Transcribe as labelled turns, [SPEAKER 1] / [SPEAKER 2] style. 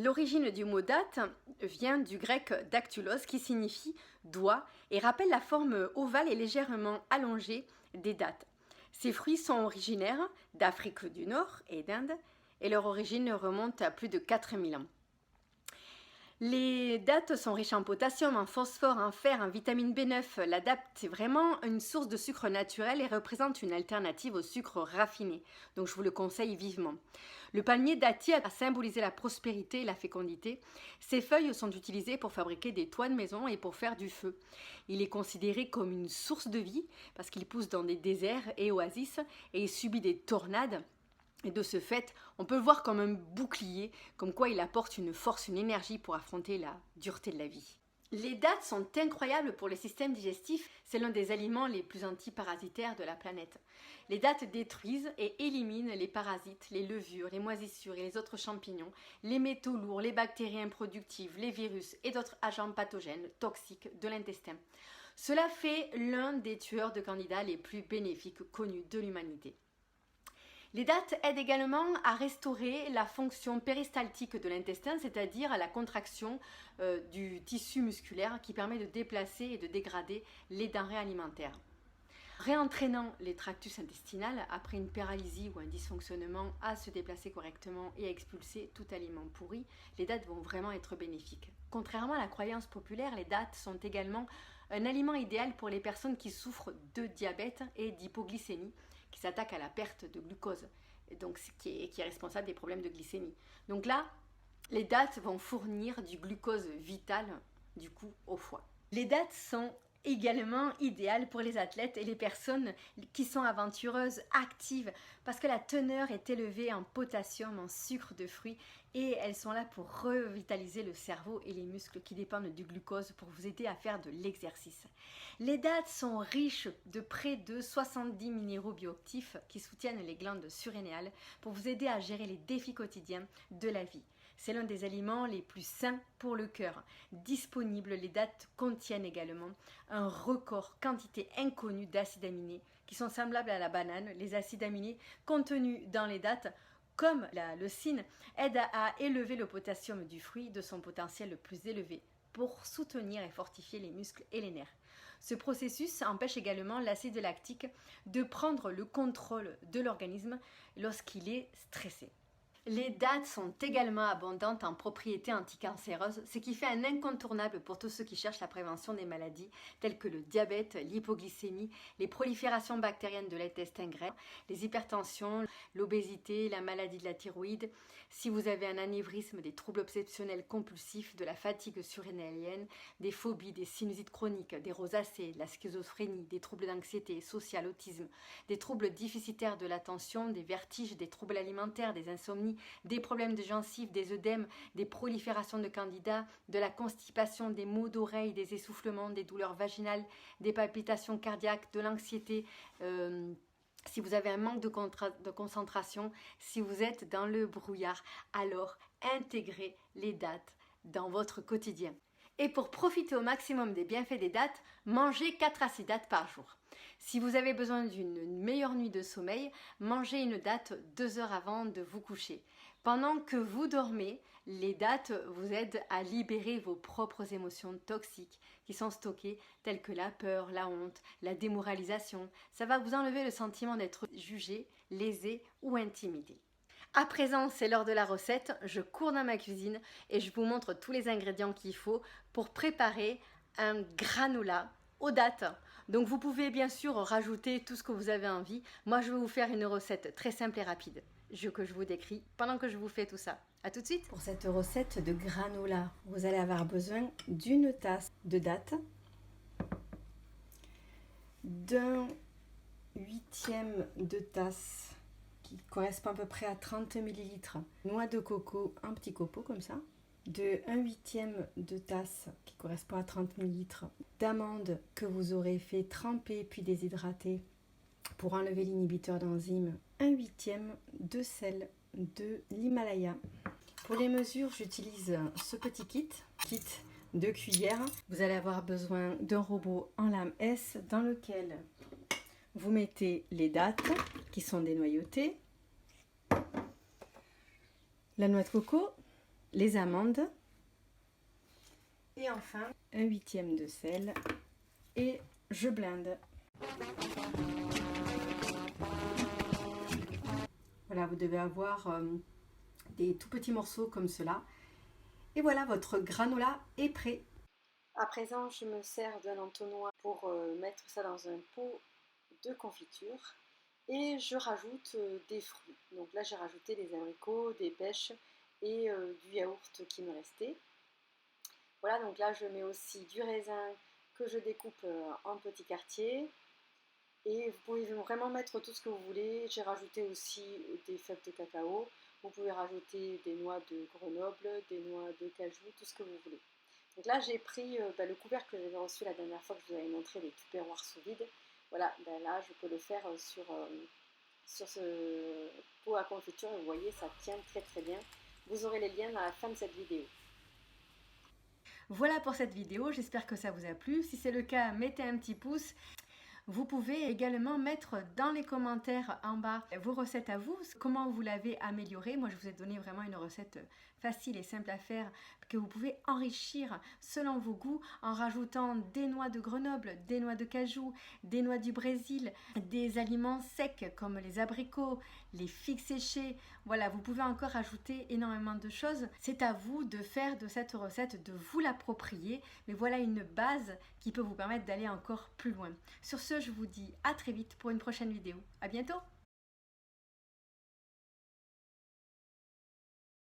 [SPEAKER 1] L'origine du mot date vient du grec dactylos qui signifie doigt et rappelle la forme ovale et légèrement allongée des dattes. Ces fruits sont originaires d'Afrique du Nord et d'Inde et leur origine remonte à plus de 4000 ans. Les dattes sont riches en potassium, en phosphore, en fer, en vitamine B9. La date est vraiment une source de sucre naturel et représente une alternative au sucre raffiné. Donc je vous le conseille vivement. Le palmier dattier a symbolisé la prospérité et la fécondité. Ses feuilles sont utilisées pour fabriquer des toits de maison et pour faire du feu. Il est considéré comme une source de vie parce qu'il pousse dans des déserts et oasis et il subit des tornades. Et de ce fait, on peut le voir comme un bouclier, comme quoi il apporte une force, une énergie pour affronter la dureté de la vie. Les dattes sont incroyables pour le système digestif, c'est l'un des aliments les plus antiparasitaires de la planète. Les dattes détruisent et éliminent les parasites, les levures, les moisissures et les autres champignons, les métaux lourds, les bactéries improductives, les virus et d'autres agents pathogènes toxiques de l'intestin. Cela fait l'un des tueurs de candidats les plus bénéfiques connus de l'humanité. Les dattes aident également à restaurer la fonction péristaltique de l'intestin, c'est-à-dire à la contraction du tissu musculaire qui permet de déplacer et de dégrader les denrées alimentaires. Réentraînant les tractus intestinal après une paralysie ou un dysfonctionnement à se déplacer correctement et à expulser tout aliment pourri, les dattes vont vraiment être bénéfiques. Contrairement à la croyance populaire, les dattes sont également un aliment idéal pour les personnes qui souffrent de diabète et d'hypoglycémie, qui s'attaquent à la perte de glucose, donc qui est responsable des problèmes de glycémie. Donc là, les dattes vont fournir du glucose vital, du coup, au foie. Les dattes sont également idéales pour les athlètes et les personnes qui sont aventureuses, actives, parce que la teneur est élevée en potassium, en sucre de fruits, et elles sont là pour revitaliser le cerveau et les muscles qui dépendent du glucose pour vous aider à faire de l'exercice. Les dattes sont riches de près de 70 minéraux bioactifs qui soutiennent les glandes surrénales pour vous aider à gérer les défis quotidiens de la vie. C'est l'un des aliments les plus sains pour le cœur. Disponibles, les dattes contiennent également un record quantité inconnue d'acides aminés qui sont semblables à la banane. Les acides aminés contenus dans les dattes, comme la leucine, aident à élever le potassium du fruit de son potentiel le plus élevé pour soutenir et fortifier les muscles et les nerfs. Ce processus empêche également l'acide lactique de prendre le contrôle de l'organisme lorsqu'il est stressé. Les dattes sont également abondantes en propriétés anticancéreuses, ce qui fait un incontournable pour tous ceux qui cherchent la prévention des maladies telles que le diabète, l'hypoglycémie, les proliférations bactériennes de l'intestin grêle, les hypertensions, l'obésité, la maladie de la thyroïde, si vous avez un anévrisme, des troubles obsessionnels compulsifs, de la fatigue surrénalienne, des phobies, des sinusites chroniques, des rosacées, de la schizophrénie, des troubles d'anxiété sociale, autisme, des troubles déficitaires de l'attention, des vertiges, des troubles alimentaires, des insomnies, des problèmes de gencives, des œdèmes, des proliférations de candidats, de la constipation, des maux d'oreille, des essoufflements, des douleurs vaginales, des palpitations cardiaques, de l'anxiété, si vous avez un manque de concentration, si vous êtes dans le brouillard, alors intégrez les dattes dans votre quotidien. Et pour profiter au maximum des bienfaits des dattes, mangez 4 à 6 dattes par jour. Si vous avez besoin d'une meilleure nuit de sommeil, mangez une date 2 heures avant de vous coucher. Pendant que vous dormez, les dattes vous aident à libérer vos propres émotions toxiques qui sont stockées, telles que la peur, la honte, la démoralisation. Ça va vous enlever le sentiment d'être jugé, lésé ou intimidé. À présent, c'est l'heure de la recette. Je cours dans ma cuisine et je vous montre tous les ingrédients qu'il faut pour préparer un granola aux dattes. Donc vous pouvez bien sûr rajouter tout ce que vous avez envie. Moi, je vais vous faire une recette très simple et rapide que je vous décris pendant que je vous fais tout ça. A tout de suite. Pour cette recette de granola, vous allez avoir besoin d'une tasse de dattes, d'un huitième de tasse qui correspond à peu près à 30 ml, noix de coco, un petit copeau comme ça, de 1/8 de tasse qui correspond à 30 ml, d'amandes que vous aurez fait tremper puis déshydrater pour enlever l'inhibiteur d'enzymes, 1/8 de sel de l'Himalaya. Pour les mesures, j'utilise ce petit kit 2 cuillères. Vous allez avoir besoin d'un robot en lame S dans lequel vous mettez les dattes qui sont dénoyautées, la noix de coco, les amandes. Et enfin, un huitième de sel. Et je blende. Voilà, vous devez avoir des tout petits morceaux comme cela. Et voilà, votre granola est prêt. À présent, je me sers d'un entonnoir pour mettre ça dans un pot de confiture. Et je rajoute des fruits. Donc là, j'ai rajouté des abricots, des pêches et du yaourt qui me restait. Voilà, donc là, je mets aussi du raisin que je découpe en petits quartiers. Et vous pouvez vraiment mettre tout ce que vous voulez. J'ai rajouté aussi des fèves de cacao. Vous pouvez rajouter des noix de Grenoble, des noix de cajou, tout ce que vous voulez. Donc là, j'ai pris le couvercle que j'avais reçu la dernière fois que je vous avais montré, les tupperwares sous vide. Voilà, ben là, je peux le faire sur ce pot à confiture. Et vous voyez, ça tient très très bien. Vous aurez les liens dans la fin de cette vidéo. Voilà pour cette vidéo, j'espère que ça vous a plu. Si c'est le cas, mettez un petit pouce. Vous pouvez également mettre dans les commentaires en bas vos recettes à vous, comment vous l'avez améliorée. Moi, je vous ai donné vraiment une recette facile et simple à faire que vous pouvez enrichir selon vos goûts en rajoutant des noix de Grenoble, des noix de cajou, des noix du Brésil, des aliments secs comme les abricots, les figues séchées. Voilà, vous pouvez encore ajouter énormément de choses. C'est à vous de faire de cette recette, de vous l'approprier. Mais voilà une base qui peut vous permettre d'aller encore plus loin. Sur ce, je vous dis à très vite pour une prochaine vidéo. À bientôt!